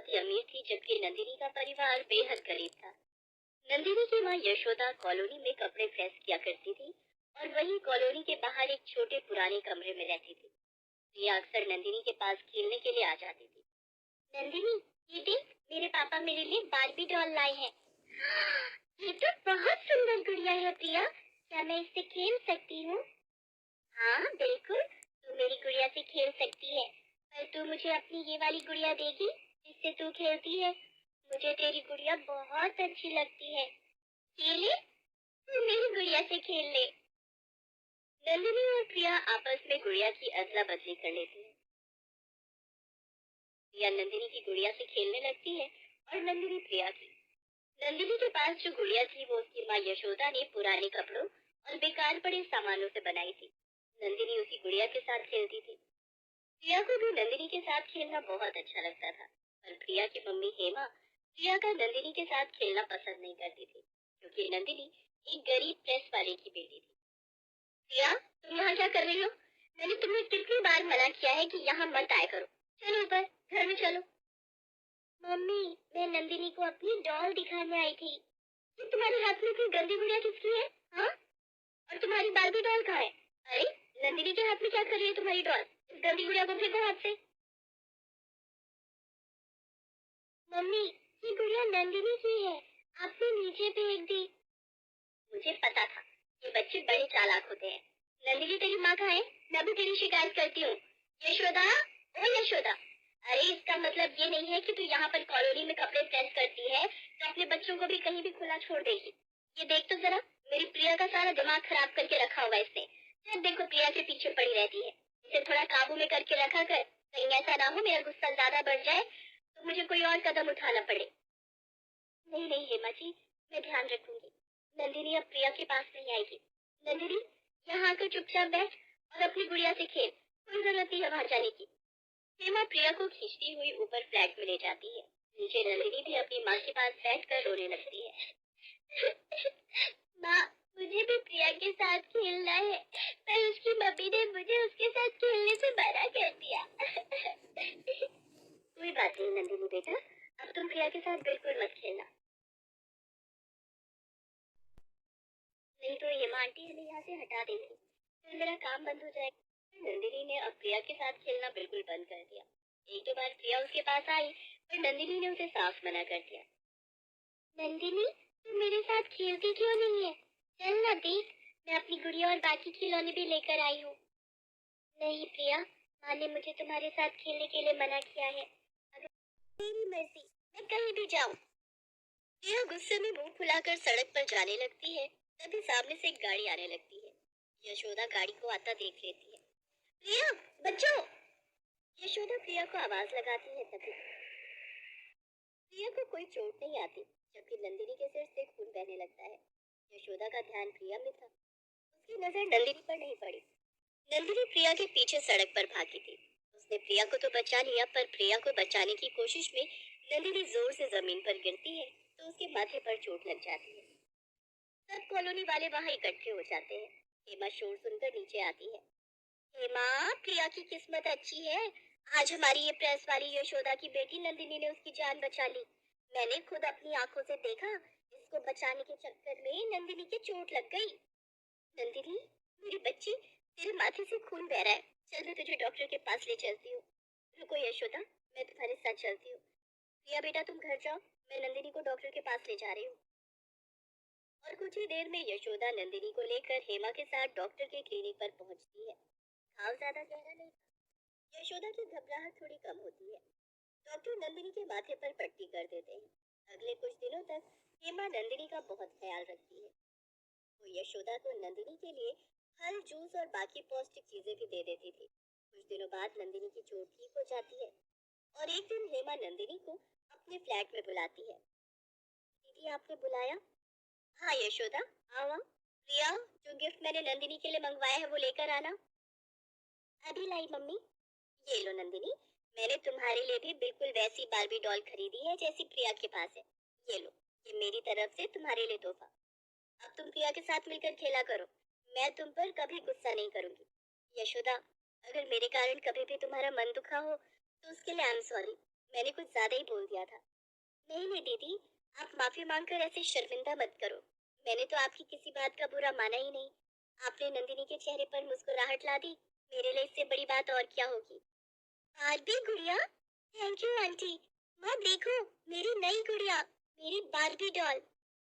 बहुत ही अमीर थी, जबकि नंदिनी का परिवार बेहद गरीब था। नंदिनी की माँ यशोदा कॉलोनी में कपड़े प्रेस किया करती थी और वही कॉलोनी के बाहर एक छोटे पुराने कमरे में रहती थी। प्रिया अक्सर नंदिनी के पास खेलने के लिए आ जाती थी। नंदिनी, ये देख, मेरे पापा मेरे लिए बार्बी डॉल लाए हैं। ये तो बहुत सुंदर गुड़िया है प्रिया, क्या मैं इससे खेल सकती हूँ? हाँ बिल्कुल, तू मेरी गुड़िया से खेल सकती है, पर तू मुझे अपनी ये वाली गुड़िया देगी जिससे तू खेलती है। मुझे तेरी गुड़िया बहुत अच्छी लगती है। खेले, तू मेरी गुड़िया से खेल ले। नंदिनी और प्रिया आपस में गुड़िया की अदला बदली कर लेती है। प्रिया नंदिनी की गुड़िया से खेलने लगती है और नंदिनी प्रिया की। नंदिनी के पास जो गुड़िया थी वो उसकी माँ यशोदा ने पुराने कपड़ों और बेकार पड़े सामानों से बनाई थी। नंदिनी उसी गुड़िया के साथ खेलती थी। प्रिया को भी नंदिनी के साथ खेलना बहुत अच्छा लगता था, पर प्रिया की मम्मी हेमा प्रिया का नंदिनी के साथ खेलना पसंद नहीं करती थी, क्योंकि नंदिनी एक गरीब प्रेस वाले की बेटी थी। प्रिया, तुम यहाँ क्या कर रही हो? मैंने तुम्हें कितनी बार मना किया है कि यहाँ मत आया करो। चलो ऊपर, घर में चलो। मम्मी, मैं नंदिनी को अपनी डॉल दिखाने आई थी। ये तुम्हारे हाथ में इतनी गंदी गुड़िया किसकी है? हाँ? और तुम्हारी बार्बी डॉल कहाँ है? अरे, नंदिनी के हाथ में क्या कर रही है तुम्हारी डॉल? इस गंदी गुड़िया को फेंको हाथ से। मम्मी, ये गुड़िया नंदिनी की है, आपने नीचे फेंक दी। मुझे पता था, ये बच्चे बड़े चालाक होते हैं। नंदिनी, तेरी माँ कहाँ है? मैं अभी तेरी शिकायत करती हूँ। यशोदा, ओ यशोदा। अरे, इसका मतलब ये नहीं है कि तू यहाँ पर कॉलोनी में कपड़े प्रेस करती है तो अपने बच्चों को भी कहीं भी खुला छोड़ देगी। ये देख तो जरा, मेरी प्रिया का सारा दिमाग खराब करके रखा हुआ है इसने। जब देखो प्रिया के पीछे पड़ी रहती है। इसे थोड़ा काबू में करके रखा कर, कहीं ऐसा ना हो मेरा गुस्सा ज्यादा बढ़ जाए तो मुझे कोई और कदम उठाना पड़े। नहीं नहीं हेमा जी, मैं ध्यान रखूंगी। नंदिनी अब प्रिया के पास नहीं आएगी। नंदिनी, यहाँ आकर चुपचाप बैठ और अपनी गुड़िया से खेल, कोई जरूरत नहीं है बाहर जाने की। हेमा प्रिया को खींचती हुई ऊपर फ्लैट में ले जाती है। नीचे नंदिनी भी अपनी माँ के पास बैठकर रोने लगती है। माँ, मुझे भी प्रिया के साथ खेलना है, पर उसकी मम्मी ने मुझे उसके साथ खेलने से मना कर दिया। कोई बात नहीं नंदिनी बेटा, अब तुम प्रिया के साथ बिल्कुल मत खेलना, नहीं तो हेमा आंटी हमें यहाँ से हटा देंगी, फिर मेरा काम बंद हो जाएगा। नंदिनी ने अब प्रिया के साथ खेलना बिल्कुल बंद कर दिया। एक दो बार प्रिया उसके पास आई, पर नंदिनी ने उसे साफ मना कर दिया। नंदिनी, तुम मेरे साथ खेलती क्यों नहीं है? चल ना देख, मैं अपनी गुड़िया और बाकी खिलौने भी लेकर आई हूँ। नहीं प्रिया, माँ ने मुझे तुम्हारे साथ खेलने के लिए मना किया है। अगर मेरी मर्जी, मैं कहीं भी जाऊँ। प्रिया गुस्से में मुंह फुलाकर सड़क पर जाने लगती है। तभी सामने से एक गाड़ी आने लगती है। यशोदा गाड़ी को आता देख लेती है। प्रिया, बच्चों! यशोदा प्रिया को आवाज लगाती है। तभी प्रिया को कोई चोट नहीं आती, जबकि नंदिनी के सिर से खून बहने लगता है। यशोदा का ध्यान प्रिया में था, उसकी नजर नंदिनी पर नहीं पड़ी। नंदिनी प्रिया के पीछे सड़क पर भागी थी। उसने प्रिया को तो बचा लिया, पर प्रिया को बचाने की कोशिश में नंदिनी जोर से जमीन पर गिरती है तो उसके माथे पर चोट लग जाती है। सब कॉलोनी वाले वहां इकट्ठे हो जाते हैं। हेमा शोर सुनकर नीचे आती है। हेमा, प्रिया की किस्मत अच्छी है, आज हमारी ये प्रेस वाली यशोदा की बेटी नंदिनी ने उसकी जान बचा ली। मैंने खुद अपनी आंखों से देखा, इसको बचाने के चक्कर में नंदिनी की चोट लग गई। नंदिनी, मेरी बच्ची, तेरे माथे से खून बह रहा है, चल मैं तुझे डॉक्टर के पास ले चलती हूँ। रुको यशोदा, मैं तुम्हारे साथ चलती हूँ। प्रिया बेटा तुम घर जाओ, मैं नंदिनी को डॉक्टर के पास ले जा रही हूँ। और कुछ ही देर में यशोदा नंदिनी को लेकर हेमा के साथ डॉक्टर के क्लिनिक पर पहुंचती है। घाव ज्यादा गहरा नहीं था। यशोदा की घबराहट थोड़ी कम होती है। डॉक्टर नंदिनी के माथे पर पट्टी कर देते हैं। अगले कुछ दिनों तक हेमा नंदिनी का बहुत ख्याल रखती है। वो यशोदा को नंदिनी के लिए फल, जूस और बाकी पौष्टिक चीजें भी दे देती थी। कुछ दिनों बाद नंदिनी की चोट ठीक हो जाती है और एक दिन हेमा नंदिनी को अपने फ्लैट में बुलाती है। दीदी, आपने बुलाया? हाँ यशोदा, आओ आओ। प्रिया, जो गिफ्ट मैंने नंदिनी के लिए मंगवाया है वो लेकर आना। अभी लाई मम्मी। ये लो नंदिनी, मैंने तुम्हारे लिए भी बिल्कुल वैसी बार्बी डॉल खरीदी है जैसी प्रिया के पास है। ये लो, ये मेरी तरफ से तुम्हारे लिए तोहफा। अब तुम प्रिया के साथ मिलकर खेला करो, मैं तुम पर कभी गुस्सा नहीं करूंगी। यशोदा, अगर मेरे कारण कभी भी तुम्हारा मन दुखा हो तो उसके लिए आई एम सॉरी। मैंने कुछ ज्यादा ही बोल दिया था। नहीं नहीं दीदी, आप माफी मांगकर ऐसे शर्मिंदा मत करो। मैंने तो आपकी किसी बात का बुरा माना ही नहीं। आपने नंदिनी के चेहरे पर मुस्कुराहट ला दी, मेरे लिए इससे बड़ी बात और क्या होगी। बारबी गुड़िया, थैंक यू आंटी। माँ देखो, मेरी नई गुड़िया, मेरी बारबी डॉल।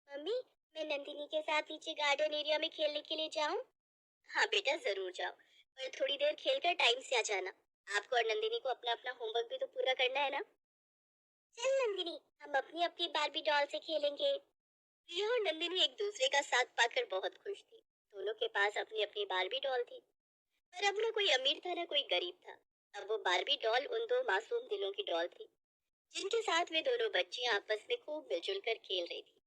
मम्मी, मैं नंदिनी के साथ नीचे गार्डन एरिया में खेलने के लिए जाऊं? हाँ बेटा जरूर जाओ, पर थोड़ी देर खेलकर टाइम से आ जाना। आपको और नंदिनी को अपना अपना होमवर्क भी तो पूरा करना है ना। चल नंदिनी, हम अपनी अपनी बारबी डॉल से खेलेंगे। प्रिया और नंदिनी एक दूसरे का साथ पाकर बहुत खुश थी। दोनों के पास अपनी अपनी बारबी डॉल थी। पर अब न कोई अमीर था न कोई गरीब था। अब वो बारबी डॉल उन दो मासूम दिलों की डॉल थी, जिनके साथ वे दोनों बच्चियां आपस में खूब मिलजुल कर खेल रही थी।